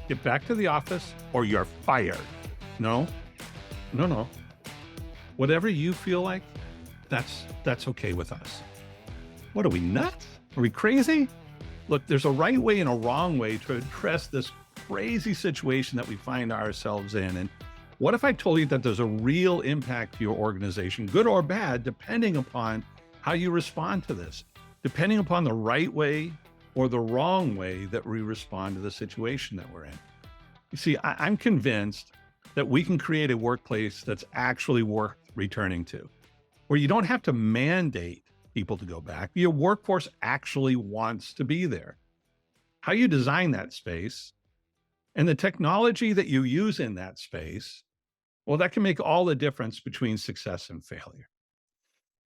Get back to the office or you're fired. No, no. Whatever you feel like, that's okay with us. What are we, nuts? Are we crazy? Look, there's a right way and a wrong way to address this crazy situation that we find ourselves in. And what if I told you that there's a real impact to your organization, good or bad, depending upon how you respond to this, depending upon the right way or the wrong way that we respond to the situation that we're in. You see, I'm convinced that we can create a workplace that's actually worth returning to, where you don't have to mandate people to go back. Your workforce actually wants to be there. How you design that space and the technology that you use in that space, well, that can make all the difference between success and failure.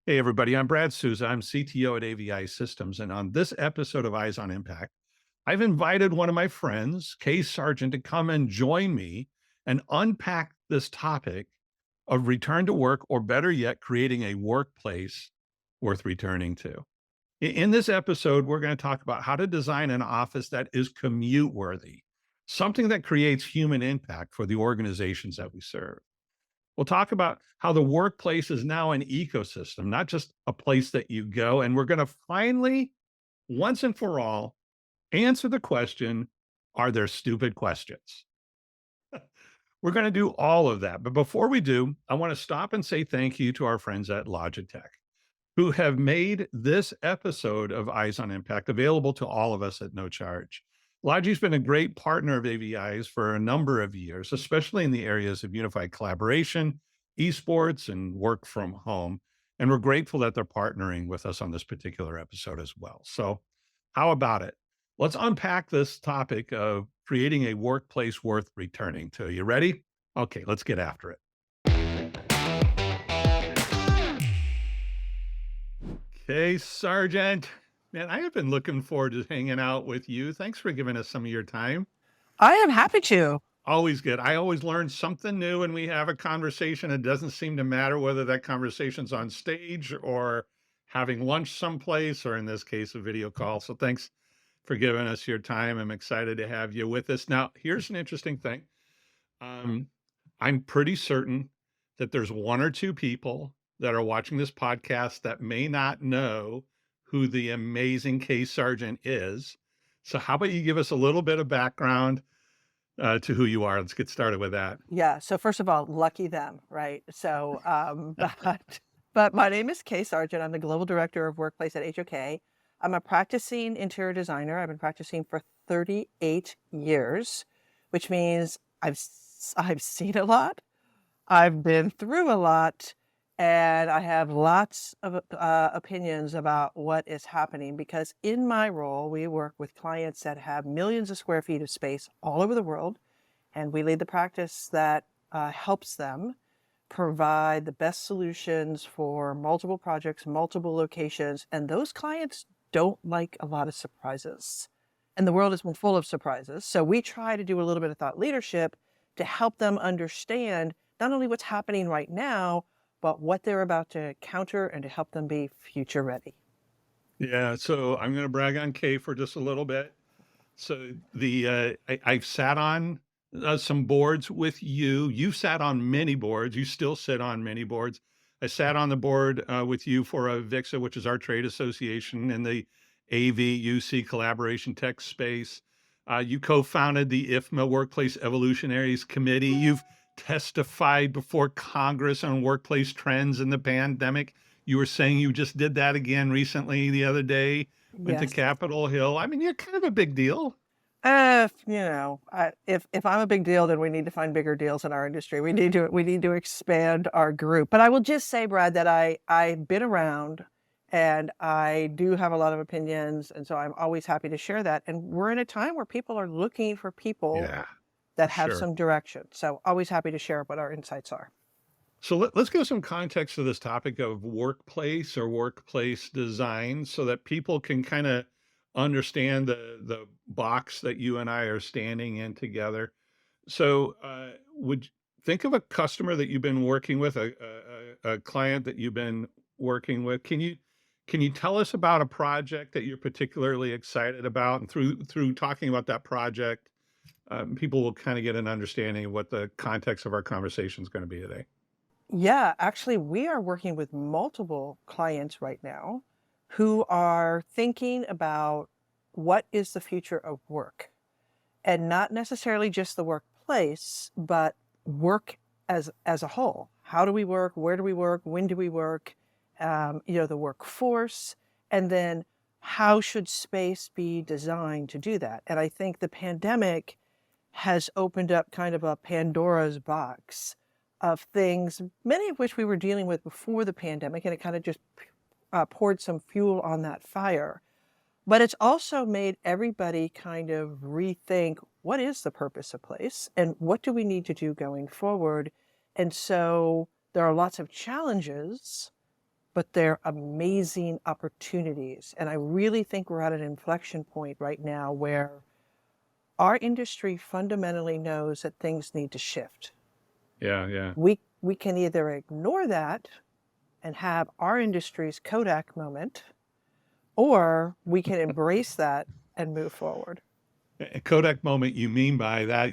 Hey, everybody, I'm Brad Souza. I'm CTO at AVA Systems. And on this episode of Eyes on Impact, I've invited one of my friends, Sargent, to come and join me and unpack this topic of return to work, or better yet, creating a workplace worth returning to. In this episode, we're going to talk about how to design an office that is commute-worthy, something that creates human impact for the organizations that we serve. We'll talk about how the workplace is now an ecosystem, not just a place that you go. And we're going to finally, once and for all, answer the question, are there stupid questions? We're going to do all of that. But before we do, I want to stop and say thank you to our friends at Logitech, who have made this episode of Eyes on Impact available to all of us at no charge. Logitech's been a great partner of AVI's for a number of years, especially in the areas of unified collaboration, esports, and work from home. And we're grateful that they're partnering with us on this particular episode as well. So how about it? Let's unpack this topic of creating a workplace worth returning to. You ready? Okay, let's get after it. Okay, Sargent. Man, I have been looking forward to hanging out with you. Thanks for giving us some of your time. I am happy to. Always good. I always learn something new when we have a conversation. It doesn't seem to matter whether that conversation's on stage or having lunch someplace, or in this case, a video call. So thanks for giving us your time. I'm excited to have you with us. Now, here's an interesting thing. I'm pretty certain that there's one or two people that are watching this podcast that may not know who the amazing Sargent is. So how about you give us a little bit of background to who you are? Let's get started with that. Yeah. So first of all, lucky them, right? So, but my name is Sargent. I'm the Global Director of Workplace at HOK. I'm a practicing interior designer. I've been practicing for 38 years, which means I've seen a lot. I've been through a lot. And I have lots of opinions about what is happening, because in my role, we work with clients that have millions of square feet of space all over the world. And we lead the practice that helps them provide the best solutions for multiple projects, multiple locations. And those clients don't like a lot of surprises. And the world is full of surprises. So we try to do a little bit of thought leadership to help them understand not only what's happening right now, but what they're about to counter, and to help them be future ready. Yeah, so I'm going to brag on Kay for just a little bit. So I've sat on some boards with you. You've sat on many boards. You still sit on many boards. I sat on the board with you for VIXA, which is our trade association, in the AVUC collaboration tech space. You co-founded the IFMA Workplace Evolutionaries Committee. You've testified before Congress on workplace trends in the pandemic. You were saying you just did that again recently the other day, went to Capitol Hill. I mean, you're kind of a big deal. If I'm a big deal, then we need to find bigger deals in our industry. We need to expand our group. But I will just say, Brad, that I've been around, and I do have a lot of opinions, and so I'm always happy to share that. And we're in a time where people are looking for people that have some direction. So always happy to share what our insights are. So let's give some context to this topic of workplace or workplace design, so that people can kind of understand the box that you and I are standing in together. So would think of a customer that you've been working with, a client that you've been working with. Can you tell us about a project that you're particularly excited about, and through talking about that project, people will kind of get an understanding of what the context of our conversation is going to be today. Yeah, actually, we are working with multiple clients right now who are thinking about what is the future of work, and not necessarily just the workplace, but work as a whole. How do we work? Where do we work? When do we work? The workforce, and then how should space be designed to do that? And I think the pandemic has opened up kind of a Pandora's box of things, many of which we were dealing with before the pandemic, and it kind of just poured some fuel on that fire. But it's also made everybody kind of rethink what is the purpose of place and what do we need to do going forward. And so there are lots of challenges, but they're amazing opportunities. And I really think we're at an inflection point right now where our industry fundamentally knows that things need to shift. Yeah, yeah. We can either ignore that and have our industry's Kodak moment, or we can embrace that and move forward. A Kodak moment you mean by that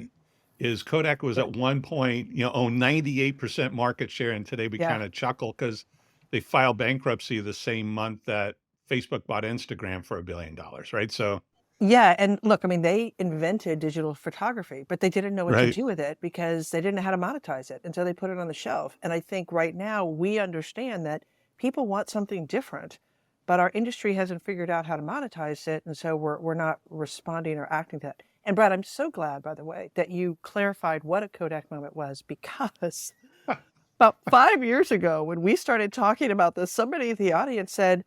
is Kodak was Yeah. at one point, owned 98% market share, and today we Yeah. kind of chuckle because they filed bankruptcy the same month that Facebook bought Instagram for $1 billion, right? So, Yeah, and look, I mean, they invented digital photography, but they didn't know what to right. do with it because they didn't know how to monetize it, and so they put it on the shelf. And I think right now we understand that people want something different, but our industry hasn't figured out how to monetize it, and so we're not responding or acting to that. And Brad, I'm so glad, by the way, that you clarified what a Kodak moment was, because about 5 years ago, when we started talking about this, somebody in the audience said,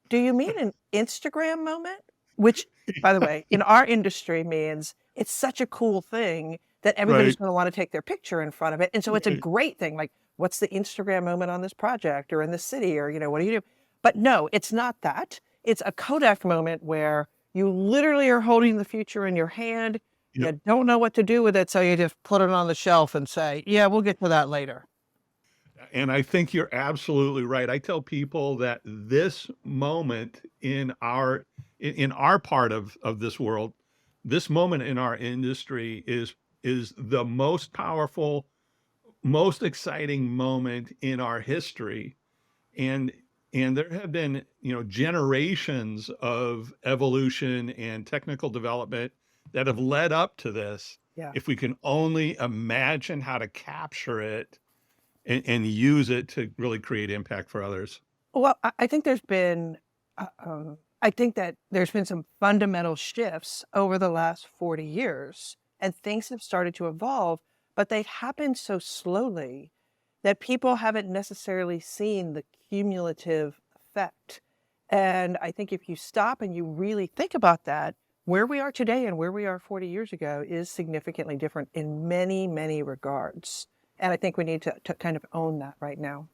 "Do you mean an Instagram moment?" Which, by the way, in our industry means it's such a cool thing that everybody's Right, gonna wanna take their picture in front of it, and so it's a right. great thing, like, what's the Instagram moment on this project or in the city, or, what do you do? But no, it's not that. It's a Kodak moment where you literally are holding the future in your hand, Yep. you don't know what to do with it, so you just put it on the shelf and say, "Yeah, we'll get to that later." And I think you're absolutely right. I tell people that this moment in our part of this world, this moment in our industry is the most powerful, most exciting moment in our history. And there have been, generations of evolution and technical development that have led up to this. Yeah. If we can only imagine how to capture it and use it to really create impact for others. Well, I think I think that there's been some fundamental shifts over the last 40 years, and things have started to evolve, but they've happened so slowly that people haven't necessarily seen the cumulative effect. And I think if you stop and you really think about that, where we are today and where we are 40 years ago is significantly different in many, many regards. And I think we need to kind of own that right now.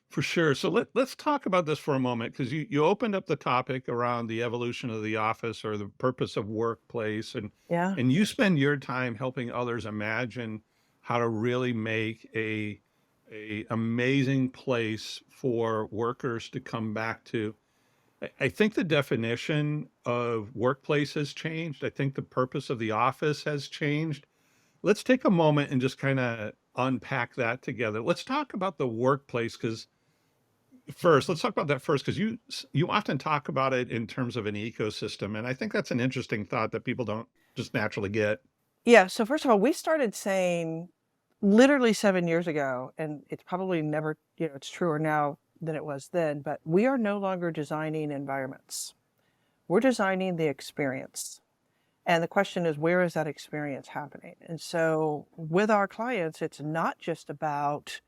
For sure. So let's talk about this for a moment because you opened up the topic around the evolution of the office or the purpose of workplace, Yeah. and you spend your time helping others imagine how to really make a amazing place for workers to come back to. I think the definition of workplace has changed. I think the purpose of the office has changed. Let's take a moment and just kind of unpack that together. Let's talk about the workplace because first, let's talk about that first because you often talk about it in terms of an ecosystem, and I think that's an interesting thought that people don't just naturally get. Yeah. So first of all, we started saying literally 7 years ago, and it's probably never, it's truer now than it was then, but we are no longer designing environments. We're designing the experience. And the question is, where is that experience happening? And so with our clients, it's not just about,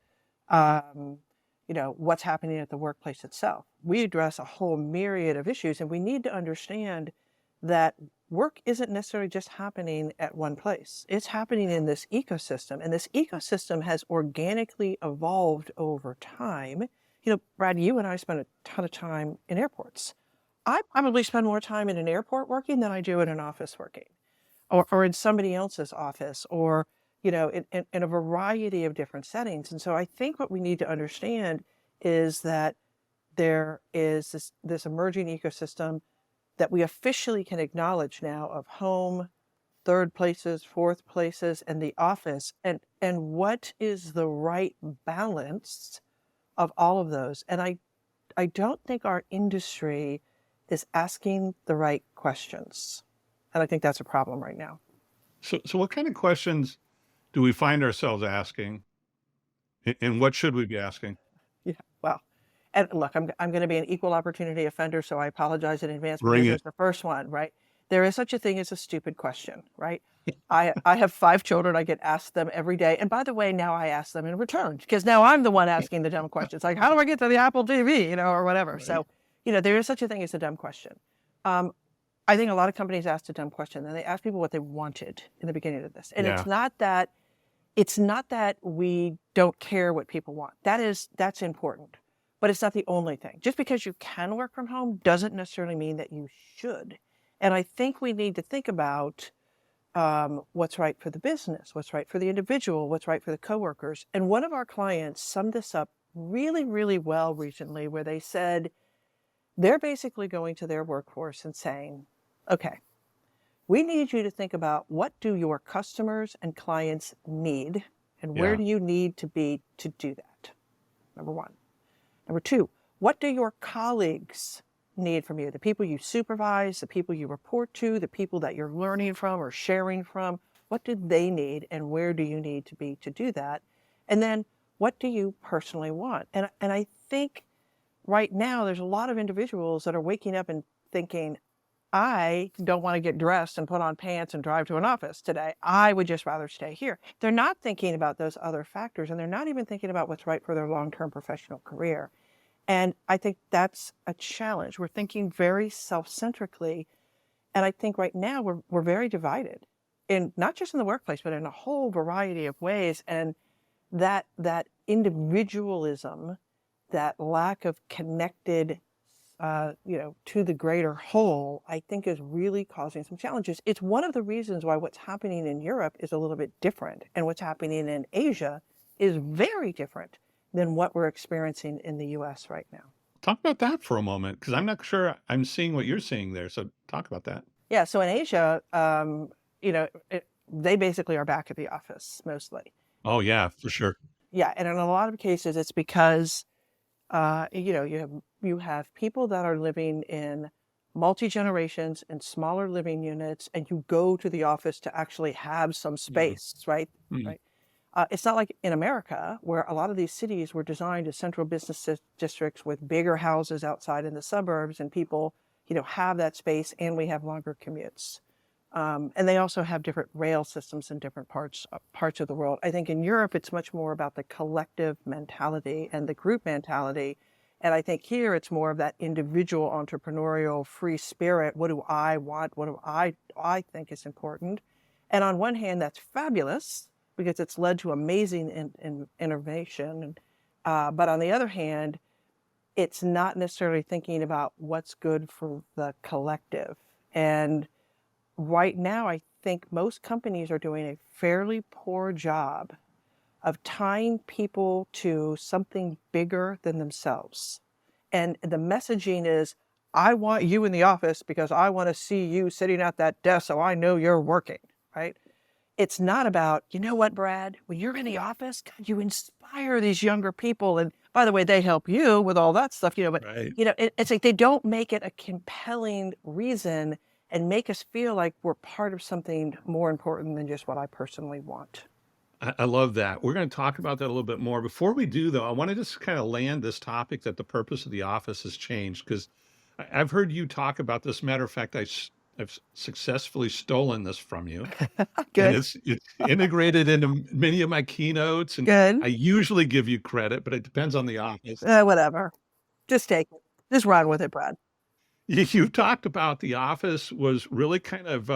um, what's happening at the workplace itself. We address a whole myriad of issues, and we need to understand that work isn't necessarily just happening at one place. It's happening in this ecosystem, and this ecosystem has organically evolved over time. Brad, you and I spend a ton of time in airports. I probably spend more time in an airport working than I do in an office working, or in somebody else's office, or in a variety of different settings. And so I think what we need to understand is that there is this emerging ecosystem that we officially can acknowledge now of home, third places, fourth places, and the office, and what is the right balance of all of those? And I don't think our industry is asking the right questions. And I think that's a problem right now. So what kind of questions do we find ourselves asking? And what should we be asking? Yeah, well, and look, I'm going to be an equal opportunity offender, so I apologize in advance, but Bring here's it. the first one, right? There is such a thing as a stupid question, right? I have 5 children. I get asked them every day. And by the way, now I ask them in return because now I'm the one asking the dumb questions. Like, how do I get to the Apple TV, or whatever. Right. So, there is such a thing as a dumb question. I think a lot of companies asked a dumb question and they asked people what they wanted in the beginning of this. And Yeah. it's not that we don't care what people want. That's important, but it's not the only thing. Just because you can work from home doesn't necessarily mean that you should. And I think we need to think about what's right for the business, what's right for the individual, what's right for the coworkers. And one of our clients summed this up really, really well recently, where they said they're basically going to their workforce and saying, okay, we need you to think about what do your customers and clients need and where Yeah. do you need to be to do that? Number one. Number two, what do your colleagues need from you? The people you supervise, the people you report to, the people that you're learning from or sharing from, what do they need and where do you need to be to do that? And then what do you personally want? And I think right now there's a lot of individuals that are waking up and thinking, I don't want to get dressed and put on pants and drive to an office today. I would just rather stay here. They're not thinking about those other factors, and they're not even thinking about what's right for their long-term professional career. And I think that's a challenge. We're thinking very self-centrically. And I think right now we're very divided, in not just in the workplace, but in a whole variety of ways. And that individualism, that lack of connected to the greater whole, I think is really causing some challenges. It's one of the reasons why what's happening in Europe is a little bit different, and what's happening in Asia is very different than what we're experiencing in the US right now. Talk about that for a moment, because I'm not sure I'm seeing what you're seeing there. So talk about that. Yeah, so in Asia, they basically are back at the office mostly. Oh, yeah, for sure. Yeah, and in a lot of cases, it's because you have people that are living in multi-generations and smaller living units, and you go to the office to actually have some space, right? Mm. Right. It's not like in America, where a lot of these cities were designed as central business districts with bigger houses outside in the suburbs, and people, have that space, and we have longer commutes. And they also have different rail systems in different parts of the world. I think in Europe, it's much more about the collective mentality and the group mentality. And I think here it's more of that individual entrepreneurial free spirit. What do I want? What do I think is important? And on one hand, that's fabulous because it's led to amazing innovation. But on the other hand, it's not necessarily thinking about what's good for the collective. And right now, I think most companies are doing a fairly poor job of tying people to something bigger than themselves. And the messaging is, I want you in the office because I want to see you sitting at that desk so I know you're working, right? It's not about, you know what, Brad, when you're in the office, God, you inspire these younger people. And by the way, they help you with all that stuff, but Right. It's like they don't make it a compelling reason and make us feel like we're part of something more important than just what I personally want. I love that. We're going to talk about that a little bit more. Before we do, though, I want to just kind of land this topic that the purpose of the office has changed, because I've heard you talk about this. Matter of fact, I've successfully stolen this from you, and Good, it's integrated into many of my keynotes. And good. I usually give you credit, but it depends on the office. Whatever. Just take it. Just run with it, Brad. You talked about the office was really kind of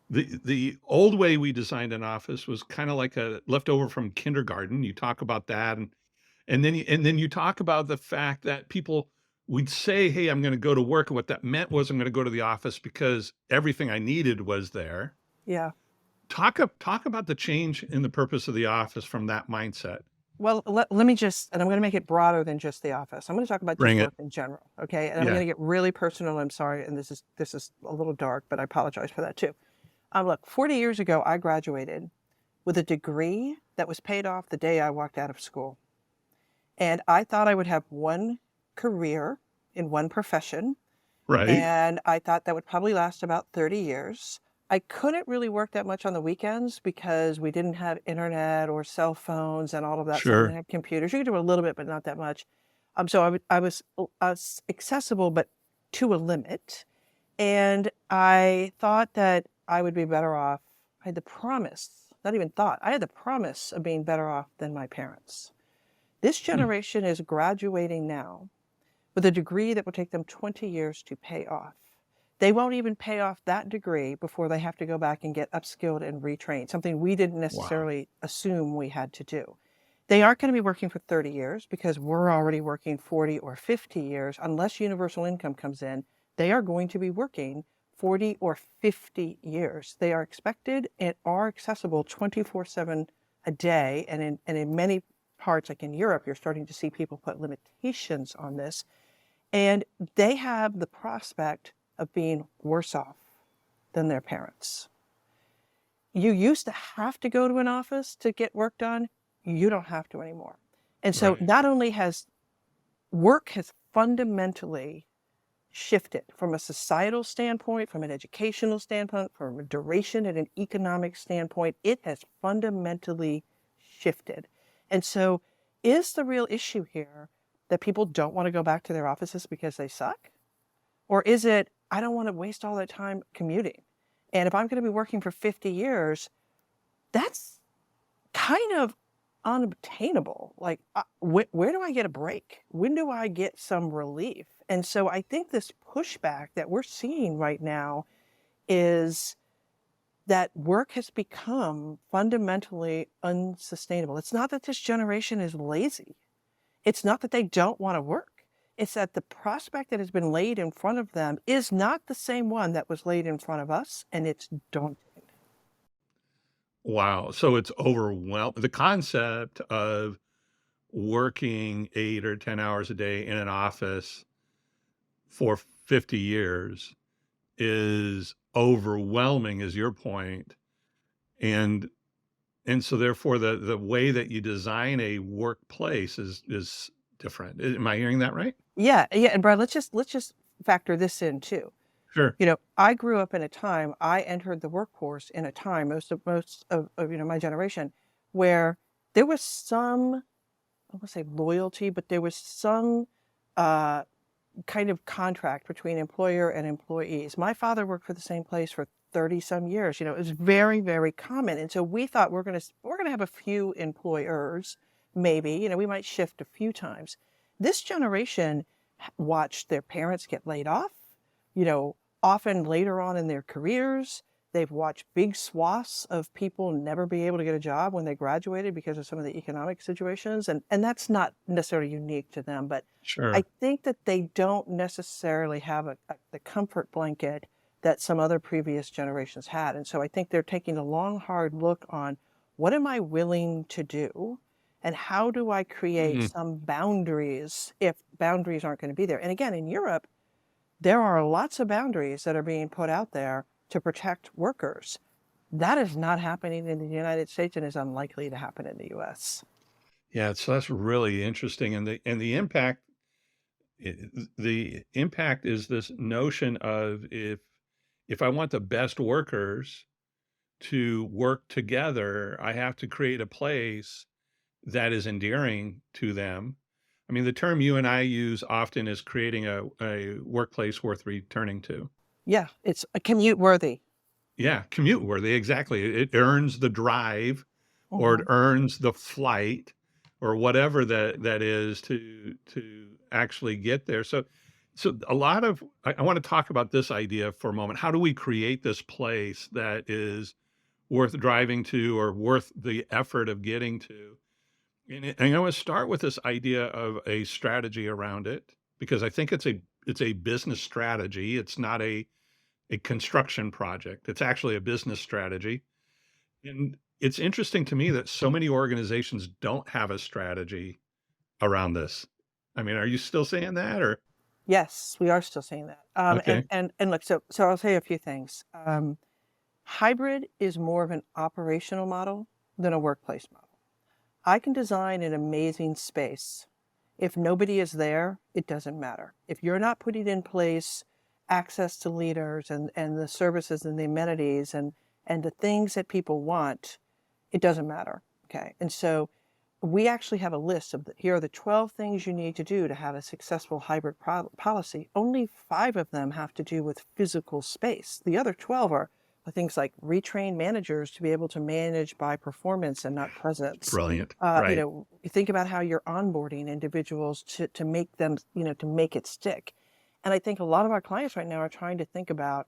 the old way we designed an office was kind of like a leftover from kindergarten. You talk about that, and then you talk about the fact that people would say, "Hey, I'm going to go to work," and what that meant was I'm going to go to the office because everything I needed was there. Yeah. Talk about the change in the purpose of the office from that mindset. Well, let me just, and I'm going to make it broader than just the office. I'm going to talk about just Bring it. work in general, okay? And I'm Yeah. going to get really personal. I'm sorry, and this is a little dark, but I apologize for that too. Look, 40 years ago, I graduated with a degree that was paid off the day I walked out of school. And I thought I would have one career in one profession. Right. And I thought that would probably last about 30 years. I couldn't really work that much on the weekends because we didn't have internet or cell phones and all of that stuff. We Sure. didn't have computers. You could do a little bit, but not that much. So I was accessible, but to a limit. And I thought that I would be better off. I had the promise, not even thought, I had the promise of being better off than my parents. This Hmm. generation is graduating now with a degree that will take them 20 years to pay off. They won't even pay off that degree before they have to go back and get upskilled and retrained, something we didn't Wow. necessarily assume we had to do. They aren't going to be working for 30 years because we're already working 40 or 50 years. Unless universal income comes in, they are going to be working 40 or 50 years. They are expected and are accessible 24/7 a day. And in many parts, like in Europe, you're starting to see people put limitations on this. And they have the prospect of being worse off than their parents. You used to have to go to an office to get work done. You don't have to anymore. And so Right. not only has work has fundamentally shifted from a societal standpoint, from an educational standpoint, from a duration and an economic standpoint, it has fundamentally shifted. And so is the real issue here that people don't want to go back to their offices because they suck? Or is it, I don't want to waste all that time commuting? And if I'm going to be working for 50 years, that's kind of unobtainable. Like, where do I get a break? When do I get some relief? And so I think this pushback that we're seeing right now is that work has become fundamentally unsustainable. It's not that this generation is lazy. It's not that they don't want to work. It's that the prospect that has been laid in front of them is not the same one that was laid in front of us, and it's daunting. Wow. So it's overwhelming. The concept of working 8 or 10 hours a day in an office for 50 years is overwhelming, is your point. And and so therefore the way that you design a workplace is different. Am I hearing that right? Yeah, yeah, and Brad, let's just factor this in too. Sure. I grew up in a time, I entered the workforce in a time, most of my generation, where there was some, I won't say loyalty, but there was some uh, kind of contract between employer and employees. My father worked for the same place for 30 some years. It was very, very common. And so we thought we're gonna have a few employers, maybe, we might shift a few times. This generation watched their parents get laid off, you know, often later on in their careers. They've watched big swaths of people never be able to get a job when they graduated because of some of the economic situations. And that's not necessarily unique to them, but I Sure. think that they don't necessarily have the comfort blanket that some other previous generations had. And so I think they're taking a long, hard look on what am I willing to do? And how do I create Mm, some boundaries if boundaries aren't going to be there? And again, in Europe, there are lots of boundaries that are being put out there to protect workers. That is not happening in the United States and is unlikely to happen in the US. yeah, so that's really interesting. And the impact the impact is this notion of if I want the best workers to work together, I have to create a place that is endearing to them. I mean, the term you and I use often is creating a workplace worth returning to. Yeah, it's a commute worthy. Yeah, commute worthy, exactly. It earns the drive or it Mhm. earns the flight or whatever that is to actually get there. So a lot of I want to talk about this idea for a moment. How do we create this place that is worth driving to or worth the effort of getting to? And I want to start with this idea of a strategy around it because I think it's a business strategy. It's not a construction project. It's actually a business strategy. And it's interesting to me that so many organizations don't have a strategy around this. I mean, are you still saying that or Yes, we are still seeing that. And okay. and and look, so I'll say a few things. Hybrid is more of an operational model than a workplace model. I can design an amazing space. If nobody is there, it doesn't matter. If you're not putting in place access to leaders and the services and the amenities and the things that people want, it doesn't matter. Okay. And so we actually have a list of here are the 12 things you need to do to have a successful hybrid policy. Only 5 of them have to do with physical space. The other 12 are things like retrain managers to be able to manage by performance and not presence. Brilliant. Right. You think about how you're onboarding individuals to make them, to make it stick. And I think a lot of our clients right now are trying to think about,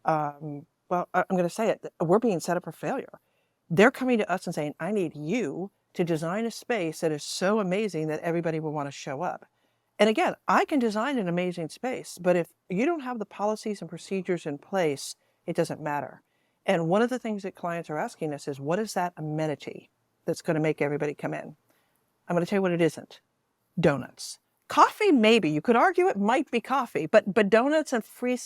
well, I'm going to say it, we're being set up for failure. They're coming to us and saying, I need you to design a space that is so amazing that everybody will want to show up. And again, I can design an amazing space, but if you don't have the policies and procedures in place, it doesn't matter. And one of the things that clients are asking us is, what is that amenity that's going to make everybody come in? I'm going to tell you what it isn't. Donuts. Coffee, maybe. You could argue it might be coffee, but donuts and free,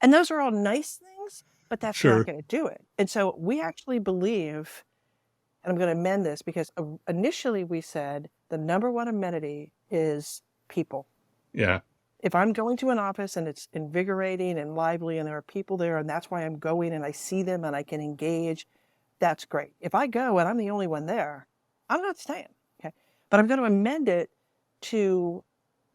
and those are all nice things, but that's Sure. not going to do it. And so we actually believe, and I'm going to amend this because initially we said the number one amenity is people. Yeah. If I'm going to an office and it's invigorating and lively and there are people there and that's why I'm going and I see them and I can engage, that's great. If I go and I'm the only one there, I'm not staying. Okay. But I'm going to amend it to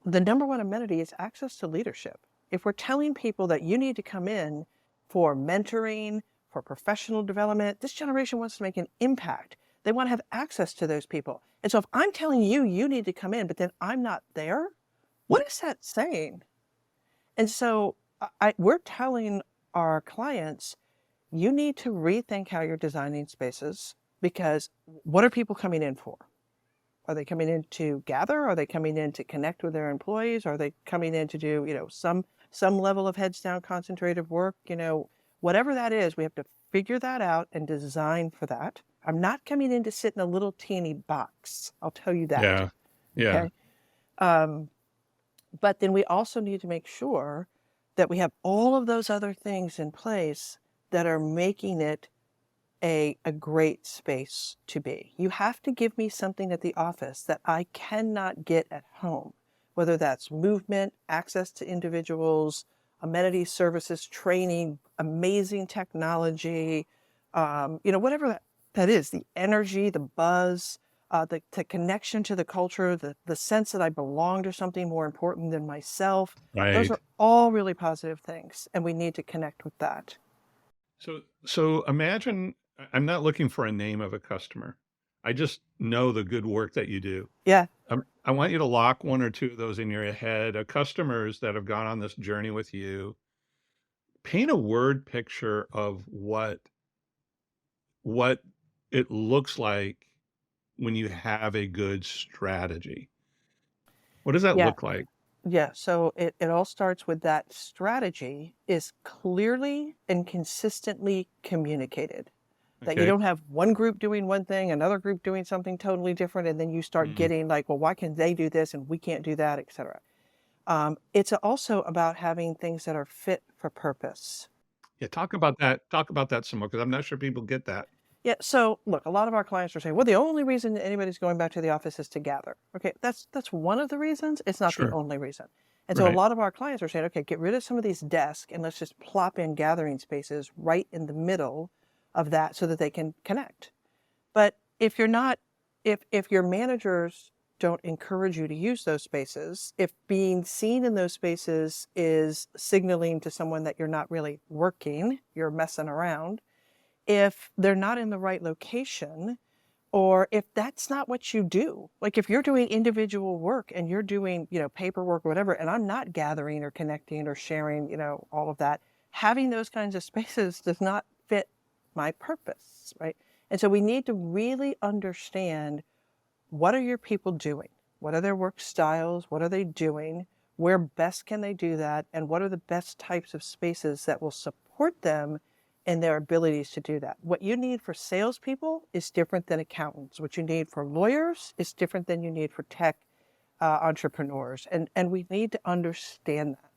the number one amenity is access to leadership. If we're telling people that you need to come in for mentoring, for professional development, this generation wants to make an impact. They want to have access to those people. And so if I'm telling you, you need to come in, but then I'm not there, what is that saying? And so we're telling our clients, you need to rethink how you're designing spaces, because what are people coming in for? Are they coming in to gather? Are they coming in to connect with their employees? Are they coming in to do, some level of heads down concentrative work? Whatever that is, we have to figure that out and design for that. I'm not coming in to sit in a little teeny box. I'll tell you that. Yeah. Yeah. Okay. But then we also need to make sure that we have all of those other things in place that are making it a great space to be. You have to give me something at the office that I cannot get at home, whether that's movement, access to individuals, amenities, services, training, amazing technology, whatever that is, the energy, the buzz, the connection to the culture, the sense that I belong to something more important than myself. Right. Those are all really positive things, and we need to connect with that. So imagine, I'm not looking for a name of a customer. I just know the good work that you do. Yeah. I want you to lock 1 or 2 of those in your head, of customers that have gone on this journey with you. Paint a word picture of what it looks like when you have a good strategy. What does that Yeah. look like? Yeah. So it all starts with that strategy is clearly and consistently communicated. That you Okay. don't have one group doing one thing, another group doing something totally different, and then you start getting like, well, why can they do this and we can't do that, et cetera. It's also about having things that are fit for purpose. Yeah, talk about that. Talk about that some more, because I'm not sure people get that. Yeah. So look, a lot of our clients are saying, well, the only reason that anybody's going back to the office is to gather. Okay, that's one of the reasons. It's not the Sure. only reason. And so a Right. lot of our clients are saying, okay, get rid of some of these desks and let's just plop in gathering spaces right in the middle of that so that they can connect. But if you're not, if your managers don't encourage you to use those spaces, if being seen in those spaces is signaling to someone that you're not really working, you're messing around, if they're not in the right location, or if that's not what you do, like if you're doing individual work and you're doing, paperwork or whatever, and I'm not gathering or connecting or sharing, all of that, having those kinds of spaces does not fit my purpose, right? And so we need to really understand, what are your people doing? What are their work styles? What are they doing? Where best can they do that? And what are the best types of spaces that will support them in their abilities to do that? What you need for salespeople is different than accountants. What you need for lawyers is different than you need for tech entrepreneurs. And we need to understand that.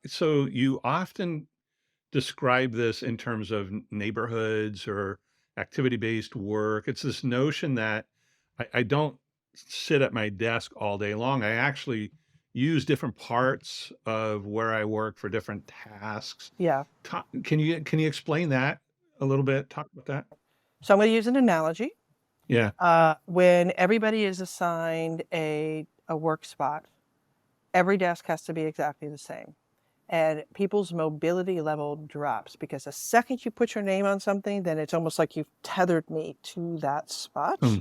So you often describe this in terms of neighborhoods or activity-based work. It's this notion that I don't sit at my desk all day long. I actually use different parts of where I work for different tasks. Yeah. Can you explain that a little bit? Talk about that. So I'm going to use an analogy. Yeah. When everybody is assigned a work spot, every desk has to be exactly the same. And people's mobility level drops because the second you put your name on something, then it's almost like you've tethered me to that spot. Hmm.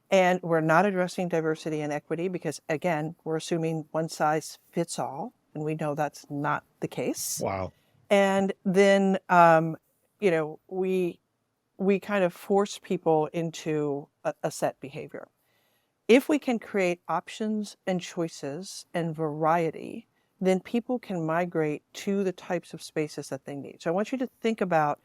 And we're not addressing diversity and equity because, again, we're assuming one size fits all. And we know that's not the case. Wow. And then, we kind of force people into a set behavior. If we can create options and choices and variety, then people can migrate to the types of spaces that they need. So I want you to think about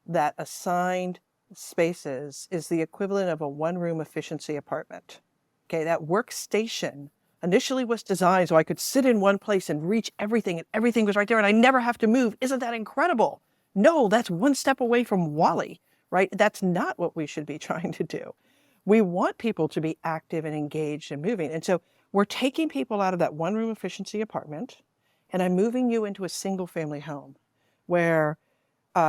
that assigned spaces is the equivalent of a one-room efficiency apartment. Okay, that workstation initially was designed so I could sit in one place and reach everything, and everything was right there, and I never have to move. Isn't that incredible? No, that's one step away from Wall-E, right? That's not what we should be trying to do. We want people to be active and engaged and moving. And so we're taking people out of that one-room efficiency apartment, and I'm moving you into a single-family home where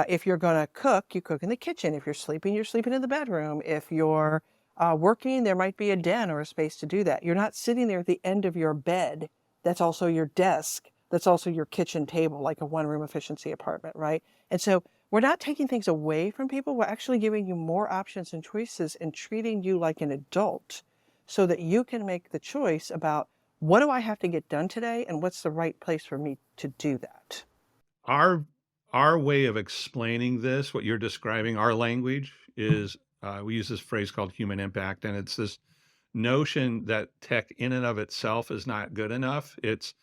if you're going to cook, you cook in the kitchen. If you're sleeping in the bedroom. If you're working, there might be a den or a space to do that. You're not sitting there at the end of your bed. That's also your desk. That's also your kitchen table, like a one-room efficiency apartment, right? And so we're not taking things away from people. We're actually giving you more options and choices and treating you like an adult so that you can make the choice about what do I have to get done today and what's the right place for me to do that. Our way of explaining this, what you're describing, our language is we use this phrase called human impact, and it's this notion that tech in and of itself is not good enough. It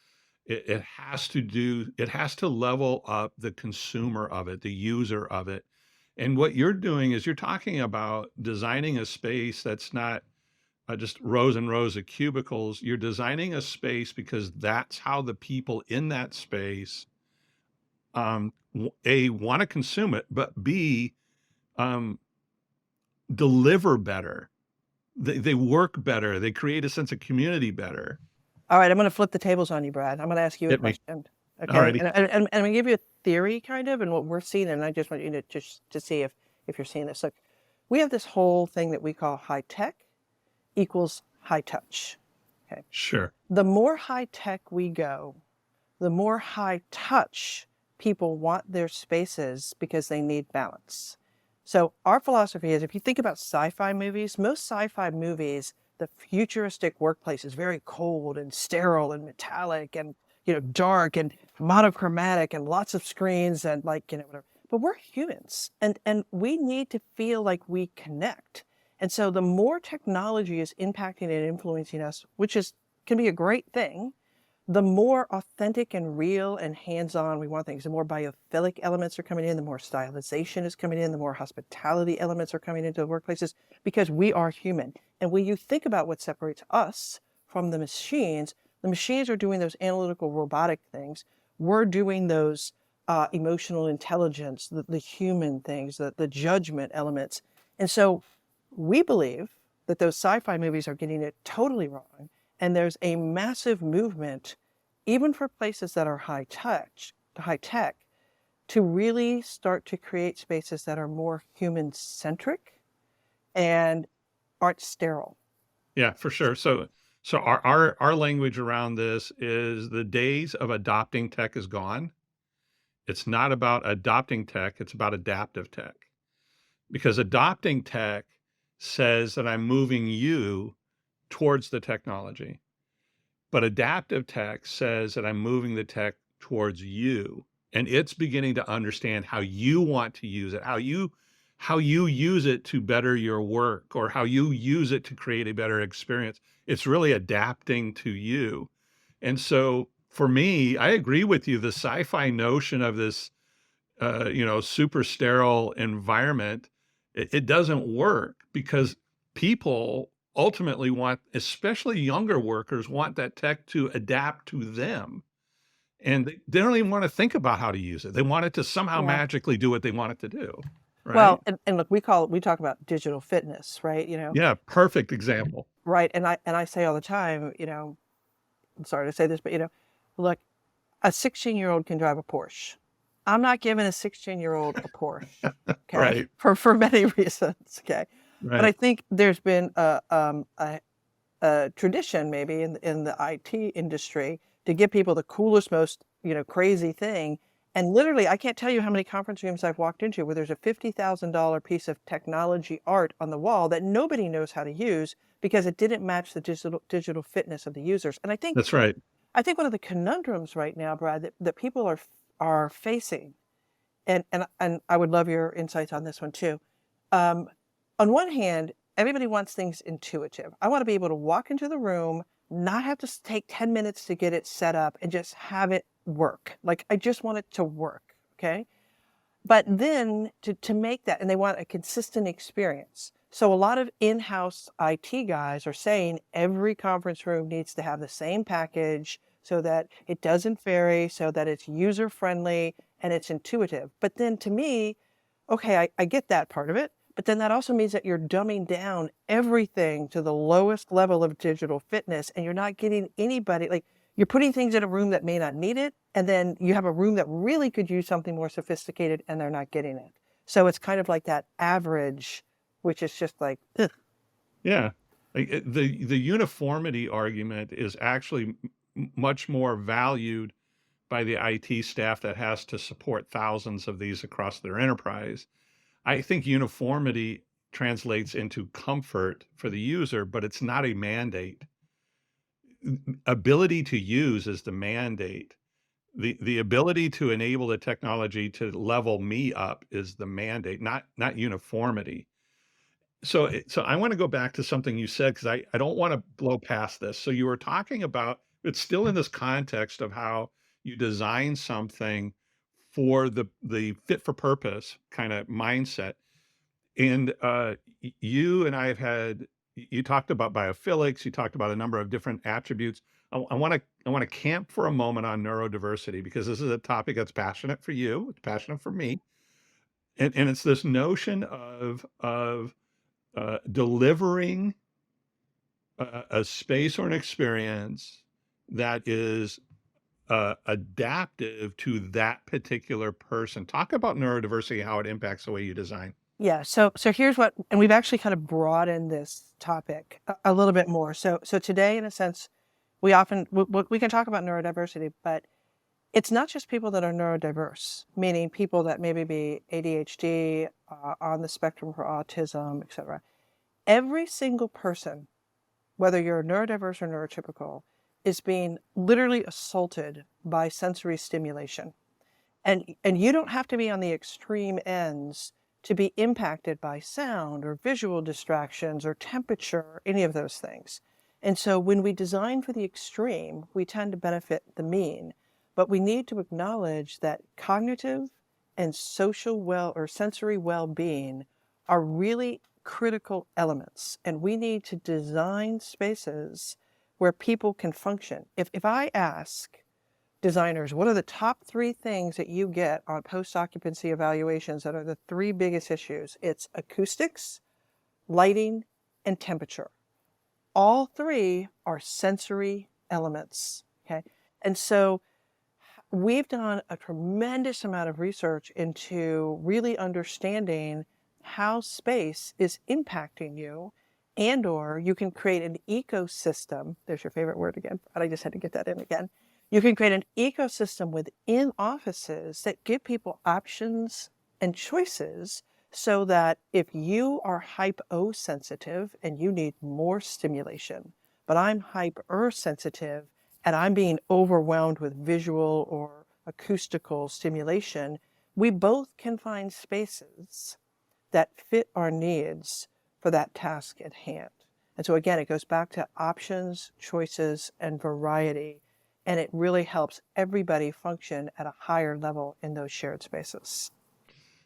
has to level up the consumer of it, the user of it. And what you're doing is you're talking about designing a space that's not just rows and rows of cubicles. You're designing a space because that's how the people in that space A, want to consume it, but B, um, deliver better. They work better. They create a sense of community better. All right, I'm going to flip the tables on you, Brad. I'm going to ask you a Hit me. question. Okay, Alrighty. and I'm going to give you a theory kind of and what we're seeing, and I just want you to just to see if you're seeing this. Look, we have this whole thing that we call high tech equals high touch. Okay. Sure. The more high tech we go, the more high touch people want their spaces because they need balance. So our philosophy is if you think about sci-fi movies, most sci-fi movies, the futuristic workplace is very cold and sterile and metallic and dark and monochromatic and lots of screens and whatever. But we're humans and we need to feel like we connect. And so the more technology is impacting and influencing us, which can be a great thing, the more authentic and real and hands-on we want things. The more biophilic elements are coming in, the more stylization is coming in, the more hospitality elements are coming into the workplaces because we are human. And when you think about what separates us from the machines are doing those analytical robotic things. We're doing those emotional intelligence, the human things, the judgment elements. And so we believe that those sci-fi movies are getting it totally wrong. And there's a massive movement, even for places that are high tech, to really start to create spaces that are more human-centric and aren't sterile. Yeah, for sure. So our language around this is the days of adopting tech is gone. It's not about adopting tech, it's about adaptive tech. Because adopting tech says that I'm moving you towards the technology. But adaptive tech says that I'm moving the tech towards you. And it's beginning to understand how you want to use it, how you use it to better your work or how you use it to create a better experience. It's really adapting to you. And so for me, I agree with you. The sci-fi notion of this, super sterile environment, it doesn't work because people ultimately want, especially younger workers, want that tech to adapt to them. and they don't even want to think about how to use it. They want it to somehow Yeah. magically do what they want it to do, Well, right? and look, we talk about digital fitness, right? Yeah, perfect example. Right. And I say all the time, I'm sorry to say this, but look, a 16-year-old can drive a Porsche. I'm not giving a 16-year-old a Porsche, okay, Right, for many reasons, okay. But I right. think there's been a tradition maybe in the IT industry to give people the coolest, most crazy thing. And literally, I can't tell you how many conference rooms I've walked into where there's a $50,000 piece of technology art on the wall that nobody knows how to use because it didn't match the digital fitness of the users. And That's right. I think one of the conundrums right now, Brad, that people are facing, and I would love your insights on this one too. Um, on one hand, everybody wants things intuitive. I want to be able to walk into the room, not have to take 10 minutes to get it set up, and just have it work. Like I just want it to work. Okay. But then to make that, and they want a consistent experience. So a lot of in-house IT guys are saying every conference room needs to have the same package so that it doesn't vary, so that it's user-friendly and it's intuitive. But then to me, okay, I get that part of it, but then that also means that you're dumbing down everything to the lowest level of digital fitness and you're not getting anybody, like you're putting things in a room that may not need it, and then you have a room that really could use something more sophisticated and they're not getting it. So it's kind of like that average, which is just like, ugh. Yeah. The uniformity argument is actually much more valued by the IT staff that has to support thousands of these across their enterprise. I think uniformity translates into comfort for the user, but it's not a mandate. Ability to use is the mandate. The ability to enable the technology to level me up is the mandate, not uniformity. So I want to go back to something you said because I don't want to blow past this. So you were talking about it's still in this context of how you design something for the fit for purpose kind of mindset. And you and I have had you talked about biophilics, you talked about a number of different attributes. I want to camp for a moment on neurodiversity because this is a topic that's passionate for you, it's passionate for me, and it's this notion of delivering a space or an experience that is adaptive to that particular person. Talk about neurodiversity, how it impacts the way you design. Yeah. So here's what, and we've actually kind of broadened this topic a little bit more. So today, in a sense, we can talk about neurodiversity, but it's not just people that are neurodiverse, meaning people that maybe be ADHD, on the spectrum for autism, etc. Every single person, whether you're neurodiverse or neurotypical, is being literally assaulted by sensory stimulation. And you don't have to be on the extreme ends to be impacted by sound or visual distractions or temperature or any of those things. And so when we design for the extreme, we tend to benefit the mean. But we need to acknowledge that cognitive and social or sensory well-being are really critical elements. And we need to design spaces where people can function. If I ask designers, what are the top 3 things that you get on post-occupancy evaluations that are the 3 biggest issues? It's acoustics, lighting, and temperature. All 3 are sensory elements, okay? And so we've done a tremendous amount of research into really understanding how space is impacting you, and or you can create an ecosystem. There's your favorite word again, but I just had to get that in again. You can create an ecosystem within offices that give people options and choices so that if you are hyposensitive and you need more stimulation, but I'm hypersensitive and I'm being overwhelmed with visual or acoustical stimulation, we both can find spaces that fit our needs for that task at hand. And so again, it goes back to options, choices, and variety. And it really helps everybody function at a higher level in those shared spaces.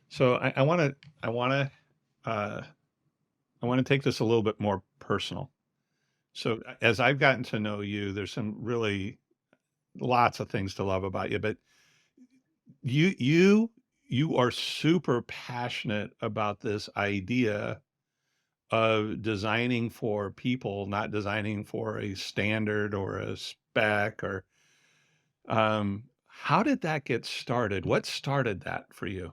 So I want to uh, I want to take this a little bit more personal. So as I've gotten to know you, there's some really lots of things to love about you, but you you you are super passionate about this idea of designing for people, not designing for a standard or a spec or how did that get started? What started that for you?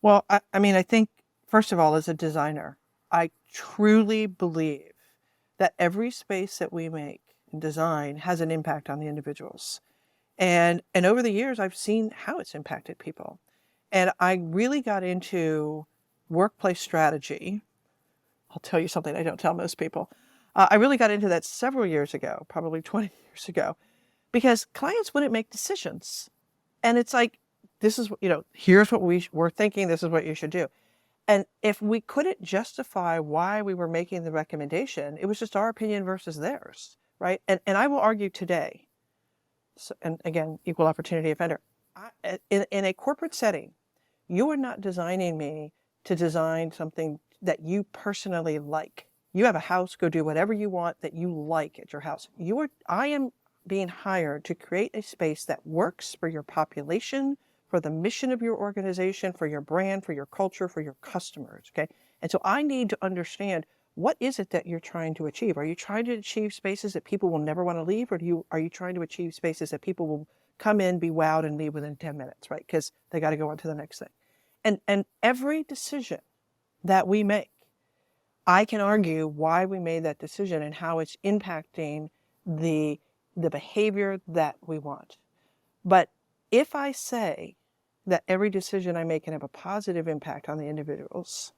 Well, I mean, I think, first of all, as a designer, I truly believe that every space that we make and design has an impact on the individuals. And over the years, I've seen how it's impacted people. And I really got into workplace strategy. I'll tell you something I don't tell most people. I really got into that several years ago, probably 20 years ago, because clients wouldn't make decisions. And it's like, this is, here's what we're thinking, this is what you should do. And if we couldn't justify why we were making the recommendation, it was just our opinion versus theirs, right? And I will argue today, so, and again, equal opportunity offender, in a corporate setting, you are not designing me to design something that you personally like. You have a house, go do whatever you want that you like at your house. I am being hired to create a space that works for your population, for the mission of your organization, for your brand, for your culture, for your customers, okay? And so I need to understand, what is it that you're trying to achieve? Are you trying to achieve spaces that people will never want to leave, or are you trying to achieve spaces that people will come in, be wowed, and leave within 10 minutes, right? Because they got to go on to the next thing. And every decision that we make, I can argue why we made that decision and how it's impacting the behavior that we want. But if I say that every decision I make can have a positive impact on the individuals,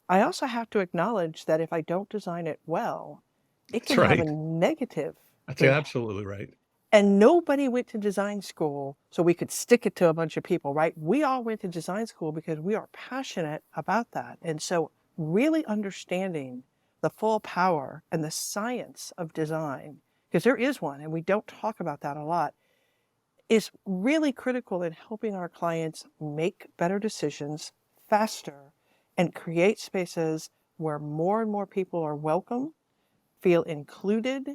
I also have to acknowledge that if I don't design it well, it That's can have a right. negative That's impact. absolutely right. And nobody went to design school so we could stick it to a bunch of people, right? We all went to design school because we are passionate about that. And so really understanding the full power and the science of design, because there is one, and we don't talk about that a lot, is really critical in helping our clients make better decisions faster and create spaces where more and more people are welcome, feel included,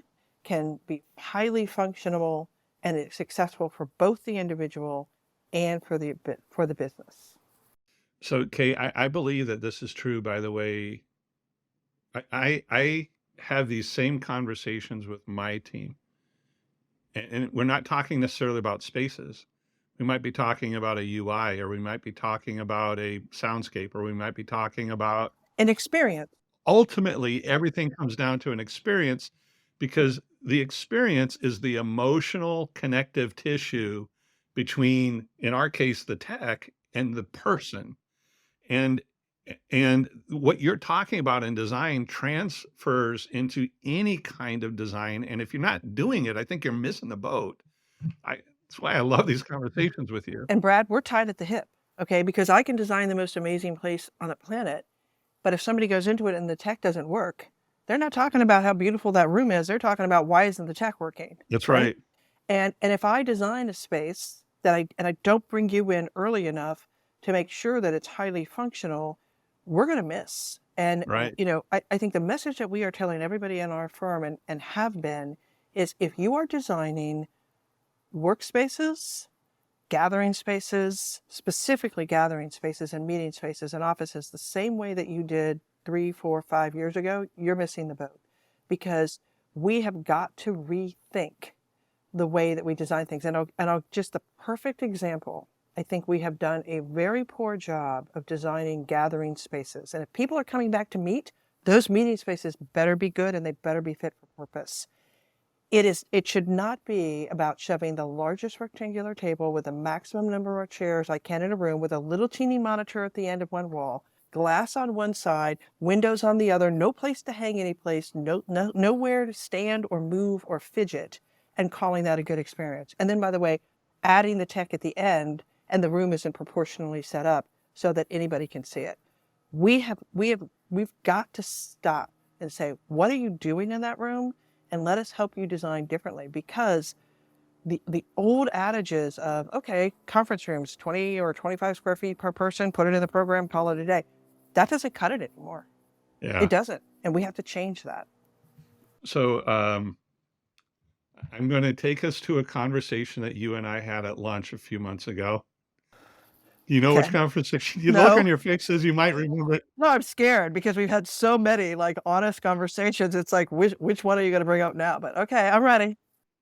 can be highly functional, and it's successful for both the individual and for the business. So, Kay, I believe that this is true, by the way. I have these same conversations with my team. And we're not talking necessarily about spaces. We might be talking about a UI, or we might be talking about a soundscape, or we might be talking about An experience. ultimately everything comes down to an experience because the experience is the emotional connective tissue between, in our case, the tech and the person. And and what you're talking about in design transfers into any kind of design. And if you're not doing it, I think you're missing the boat. That's why I love these conversations with you. And Brad, we're tied at the hip, okay? Because I can design the most amazing place on the planet, but if somebody goes into it and the tech doesn't work, they're not talking about how beautiful that room is. They're talking about, why isn't the tech working, That's right? right. And if I design a space that I don't bring you in early enough to make sure that it's highly functional, we're going to miss. And, Right. I think the message that we are telling everybody in our firm and have been is, if you are designing workspaces, gathering spaces, specifically gathering spaces and meeting spaces and offices, the same way that you did 3, 4, 5 years ago, you're missing the boat, because we have got to rethink the way that we design things. And I'll just, the perfect example, I think we have done a very poor job of designing gathering spaces. And if people are coming back to meet, those meeting spaces better be good and they better be fit for purpose. It should not be about shoving the largest rectangular table with the maximum number of chairs I can in a room, with a little teeny monitor at the end of one wall, glass on one side, windows on the other, no place to hang any place, nowhere to stand or move or fidget, and calling that a good experience. And then, by the way, adding the tech at the end, and the room isn't proportionally set up so that anybody can see it. We've got to stop and say, what are you doing in that room? And let us help you design differently, because the old adages of, okay, conference rooms, 20 or 25 square feet per person, put it in the program, call it a day, that doesn't cut it anymore. Yeah. It doesn't. And we have to change that. So I'm going to take us to a conversation that you and I had at lunch a few months ago. You know which Okay. conversation? You look on No. your face says you might remember it. No, I'm scared because we've had so many, like, honest conversations. It's like, which one are you gonna bring up now? But okay, I'm ready.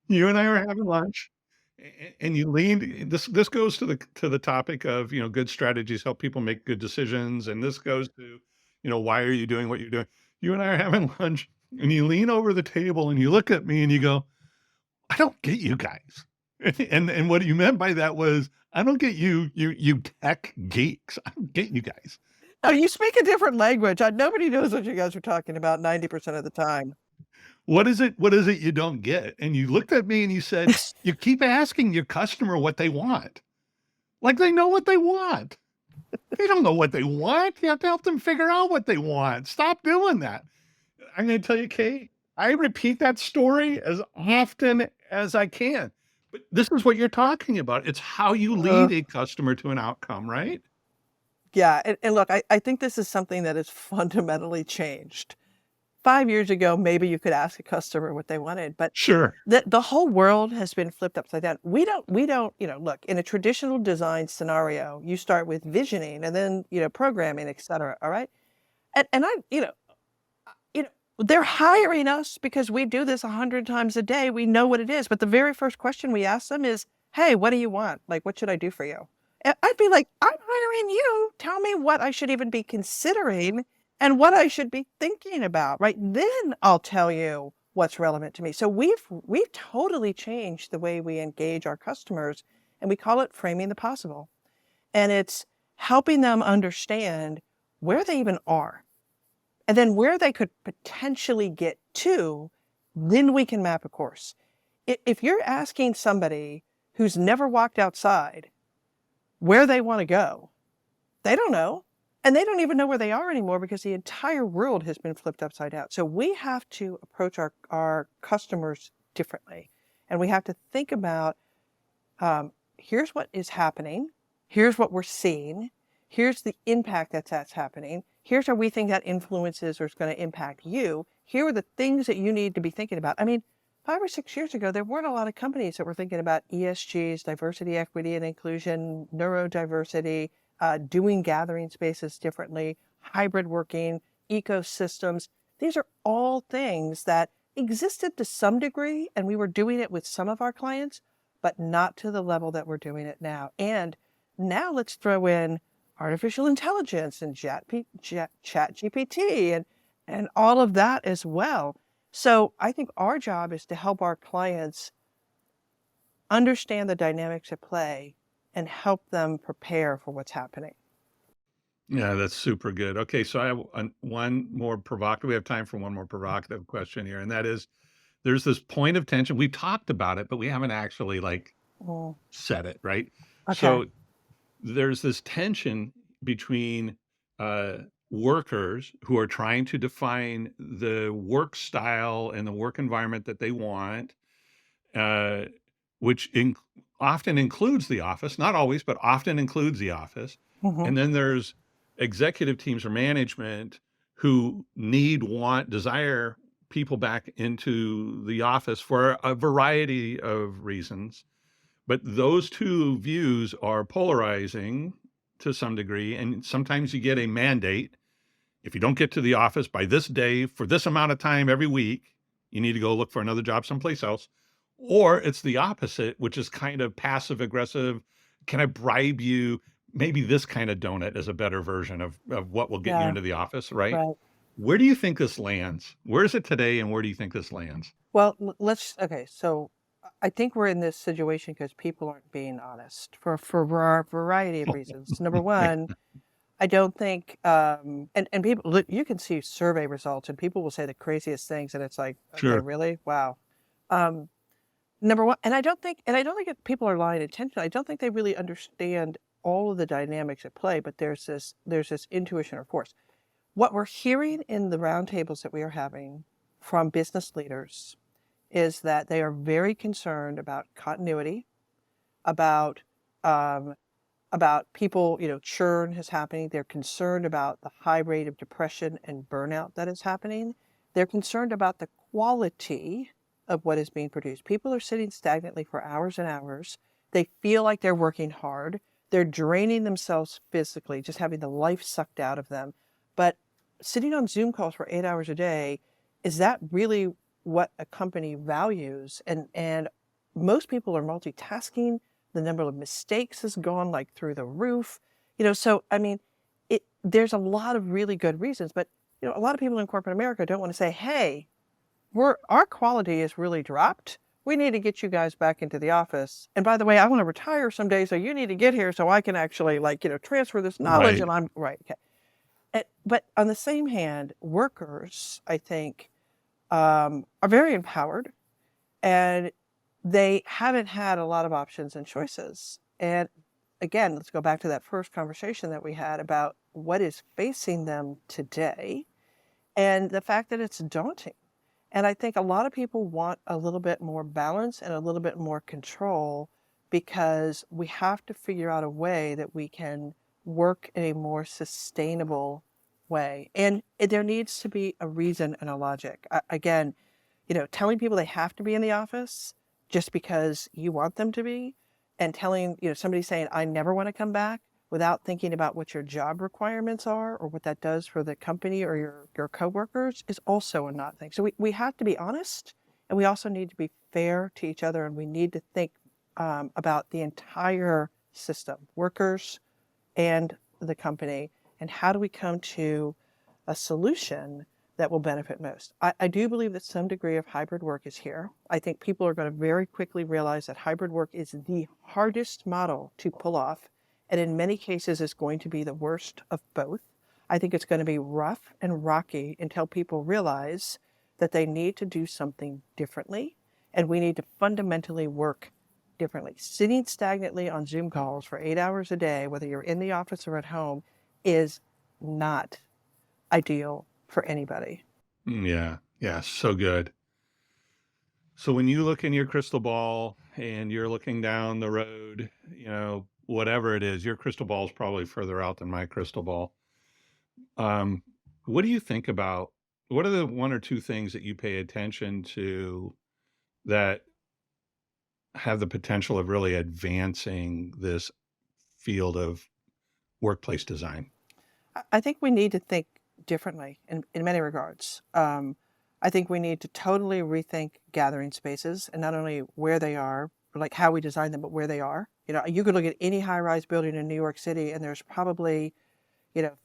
You and I were having lunch, and you leaned. This goes to the topic of good strategies help people make good decisions, and this goes to why are you doing what you're doing. You and I are having lunch, and you lean over the table and you look at me and you go, "I don't get you guys." And what you meant by that was, "I don't get you tech geeks. I don't get you guys. Oh, you speak a different language. Nobody knows what you guys are talking about 90% of the time. What is it you don't get?" And you looked at me and you said, "You keep asking your customer what they want. Like they know what they want. They don't know what they want. You have to help them figure out what they want. Stop doing that." I'm gonna tell you, Kate, I repeat that story as often as I can. But this is what you're talking about. It's how you Uh, lead a customer to an outcome, right? yeah, and look, I think this is something that has fundamentally changed. 5 years ago, maybe you could ask a customer what they wanted, but Sure. the whole world has been flipped upside down. We don't, look, in a traditional design scenario, you start with visioning and then, programming, et cetera, all right? And I, they're hiring us because we do this 100 times a day. We know what it is. But the very first question we ask them is, hey, what do you want? Like, what should I do for you? And I'd be like, I'm hiring you. Tell me what I should even be considering and what I should be thinking about, right? Then I'll tell you what's relevant to me. So we've totally changed the way we engage our customers, and we call it framing the possible. And it's helping them understand where they even are and then where they could potentially get to, then we can map a course. If you're asking somebody who's never walked outside where they want to go, they don't know. And they don't even know where they are anymore because the entire world has been flipped upside down. So we have to approach our customers differently. And we have to think about here's what is happening, here's what we're seeing, here's the impact that's happening, here's how we think that influences or is going to impact you, here are the things that you need to be thinking about. I mean, 5 or 6 years ago, there weren't a lot of companies that were thinking about ESGs, diversity, equity, and inclusion, neurodiversity, doing gathering spaces differently, hybrid working, ecosystems. These are all things that existed to some degree, and we were doing it with some of our clients, but not to the level that we're doing it now. And now let's throw in artificial intelligence and chat GPT and all of that as well. So I think our job is to help our clients understand the dynamics at play and help them prepare for what's happening. Yeah, that's super good. Okay, so I have one more provocative. We have time for one more provocative question here, and that is, there's this point of tension. We've talked about it, but we haven't actually Mm, said it, right? okay. So there's this tension between uh, workers who are trying to define the work style and the work environment that they want, uh, which often includes the office, not always, but often includes the office. Hmm. And then there's executive teams or management who need, want, desire people back into the office for a variety of reasons. But those two views are polarizing to some degree. And sometimes you get a mandate. If you don't get to the office by this day for this amount of time every week, you need to go look for another job someplace else. Or it's the opposite, which is kind of passive aggressive. Can I bribe you? Maybe this kind of donut is a better version of what will get you Yeah, into the office, right? right. Where do you think this lands? Where is it today, and where do you think this lands? Well, okay. So I think we're in this situation because people aren't being honest for a variety of reasons. Number one, I don't think, and people, look, you can see survey results and people will say the craziest things, and it's like, okay, Sure. really? Wow. Um, Number one, and I don't think that people are lying intentionally. I don't think they really understand all of the dynamics at play, but there's this intuition or force. What we're hearing in the roundtables that we are having from business leaders is that they are very concerned about continuity, about um, people, churn is happening. They're concerned about the high rate of depression and burnout that is happening. They're concerned about the quality of what is being produced. People are sitting stagnantly for hours and hours. They feel like they're working hard. They're draining themselves physically, just having the life sucked out of them. But sitting on Zoom calls for 8 hours a day, is that really what a company values? And most people are multitasking. The number of mistakes has gone like through the roof. So I mean, there's a lot of really good reasons, but a lot of people in corporate America don't want to say, hey, our quality is really dropped. We need to get you guys back into the office. And by the way, I want to retire someday, so you need to get here so I can actually transfer this knowledge. Right. And I'm right. Okay. But on the same hand, workers, I think, are very empowered, and they haven't had a lot of options and choices. And again, let's go back to that first conversation that we had about what is facing them today and the fact that it's daunting. And I think a lot of people want a little bit more balance and a little bit more control, because we have to figure out a way that we can work in a more sustainable way. And there needs to be a reason and a logic. Again, telling people they have to be in the office just because you want them to be, and telling, somebody saying, I never want to come back, without thinking about what your job requirements are or what that does for the company or your coworkers, is also a not thing. So we have to be honest, and we also need to be fair to each other, and we need to think about the entire system, workers and the company, and how do we come to a solution that will benefit most. I do believe that some degree of hybrid work is here. I think people are going to very quickly realize that hybrid work is the hardest model to pull off, and in many cases is going to be the worst of both. I think it's going to be rough and rocky until people realize that they need to do something differently, and we need to fundamentally work differently. Sitting stagnantly on Zoom calls for 8 hours a day, whether you're in the office or at home, is not ideal for anybody. Yeah. Yeah. So good. So when you look in your crystal ball and you're looking down the road, whatever it is, your crystal ball is probably further out than my crystal ball. Um, what do you think about, what are the one or two things that you pay attention to that have the potential of really advancing this field of workplace design? I think we need to think differently in many regards. I think we need to totally rethink gathering spaces, and not only where they are, like how we design them, but where they are. You could look at any high-rise building in New York City, and there's probably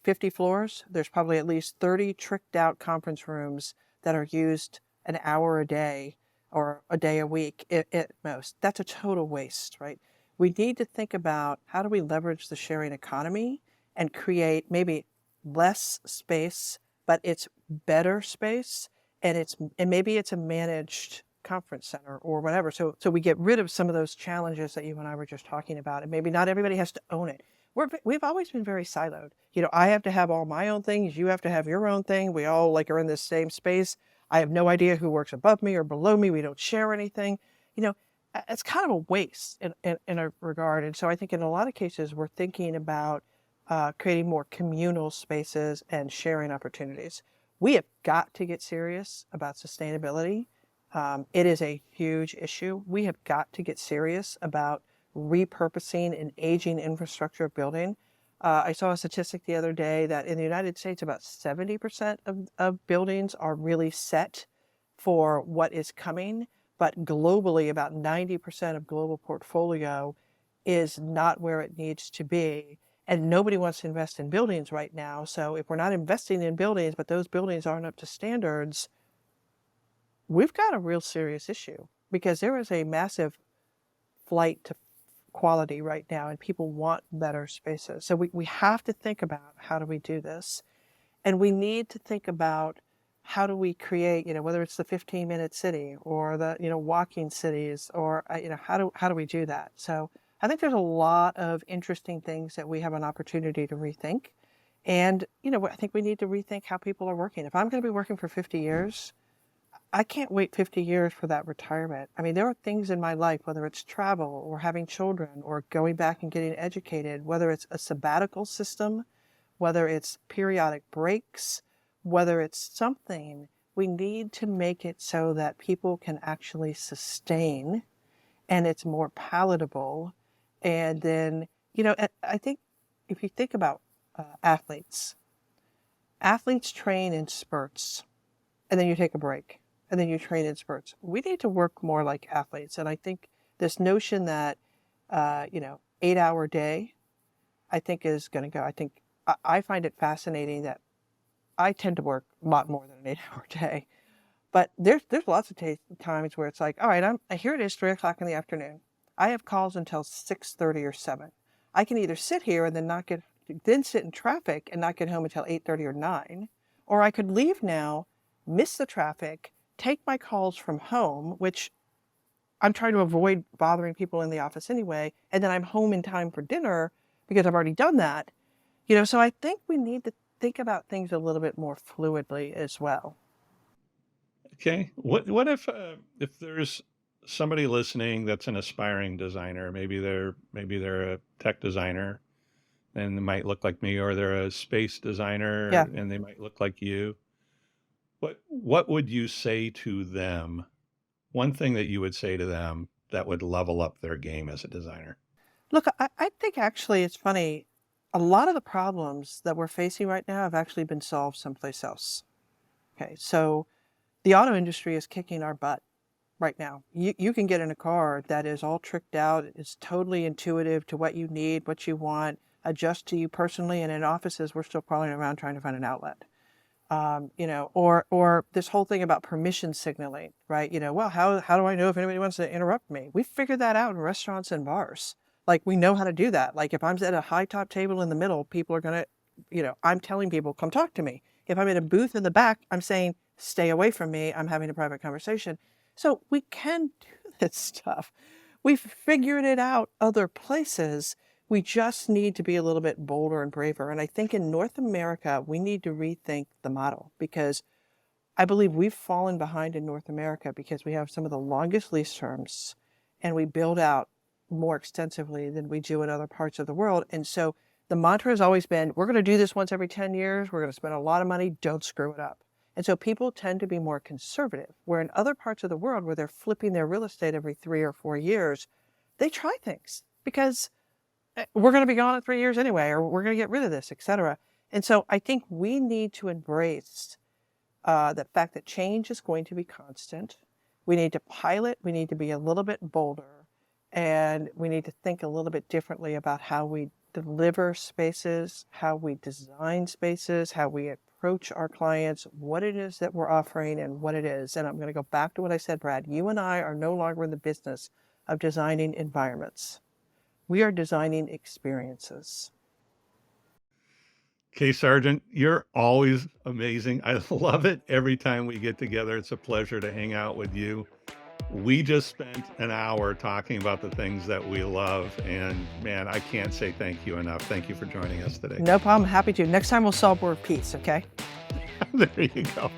50 floors. There's probably at least 30 tricked out conference rooms that are used an hour a day or a day a week at most. That's a total waste, right? We need to think about how do we leverage the sharing economy and create maybe less space, but it's better space, and maybe it's a managed conference center or whatever. So we get rid of some of those challenges that you and I were just talking about, and maybe not everybody has to own it. We've always been very siloed. I have to have all my own things. You have to have your own thing. We all are in this same space. I have no idea who works above me or below me. We don't share anything. It's kind of a waste in a regard. And so I think in a lot of cases, we're thinking about creating more communal spaces and sharing opportunities. We have got to get serious about sustainability. It is a huge issue. We have got to get serious about repurposing an aging infrastructure of building. I saw a statistic the other day that in the United States, about 70% of buildings are really set for what is coming, but globally, about 90% of global portfolio is not where it needs to be. And nobody wants to invest in buildings right now. So if we're not investing in buildings, but those buildings aren't up to standards, we've got a real serious issue, because there is a massive flight to quality right now, and people want better spaces. So we have to think about how do we do this, and we need to think about how do we create, whether it's the 15-minute city or the walking cities, or how do we do that? So I think there's a lot of interesting things that we have an opportunity to rethink, and I think we need to rethink how people are working. If I'm going to be working for 50 years, I can't wait 50 years for that retirement. I mean, there are things in my life, whether it's travel or having children or going back and getting educated, whether it's a sabbatical system, whether it's periodic breaks, whether it's something we need to make it so that people can actually sustain and it's more palatable. And then, I think if you think about athletes train in spurts and then you take a break and then you train in spurts. We need to work more like athletes. And I think this notion that, 8-hour day, I think is going to go. I find it fascinating that I tend to work a lot more than an 8-hour day. But there's lots of times where it's like, all right, here it is, 3 o'clock in the afternoon. I have calls until 6:30 or 7. I can either sit here and then sit in traffic and not get home until 8:30 or 9, or I could leave now, miss the traffic, take my calls from home, which I'm trying to avoid bothering people in the office anyway, and then I'm home in time for dinner because I've already done that. So I think we need to think about things a little bit more fluidly as well. Okay. What if there's somebody listening that's an aspiring designer? Maybe they're a tech designer and they might look like me, or they're a space Yeah. designer and they might look like you. What would you say to them? One thing that you would say to them that would level up their game as a designer? Look, I think actually it's funny. A lot of the problems that we're facing right now have actually been solved someplace else. Okay, so the auto industry is kicking our butt right now. You can get in a car that is all tricked out, it's totally intuitive to what you need, what you want, adjust to you personally, and in offices, we're still crawling around trying to find an outlet. Or this whole thing about permission signaling, right? Well, how do I know if anybody wants to interrupt me? We figured that out in restaurants and bars. Like, we know how to do that. Like, if I'm at a high top table in the middle, people are going to, I'm telling people, come talk to me. If I'm in a booth in the back, I'm saying, stay away from me. I'm having a private conversation. So we can do this stuff. We've figured it out other places. We just need to be a little bit bolder and braver. And I think in North America, we need to rethink the model, because I believe we've fallen behind in North America because we have some of the longest lease terms and we build out more extensively than we do in other parts of the world. And so the mantra has always been, we're going to do this once every 10 years. We're going to spend a lot of money. Don't screw it up. And so people tend to be more conservative, where in other parts of the world where they're flipping their real estate every 3 or 4 years, they try things because we're going to be gone in 3 years anyway, or we're going to get rid of this, etc. And so I think we need to embrace the fact that change is going to be constant. We need to pilot. We need to be a little bit bolder. And we need to think a little bit differently about how we deliver spaces, how we design spaces, how we approach our clients, what it is that we're offering and what it is. And I'm going to go back to what I said, Brad. You and I are no longer in the business of designing environments. We are designing experiences. Okay, Sargent, you're always amazing. I love it every time we get together. It's a pleasure to hang out with you. We just spent an hour talking about the things that we love. And man, I can't say thank you enough. Thank you for joining us today. No problem. Happy to. Next time we'll solve world peace, okay? There you go.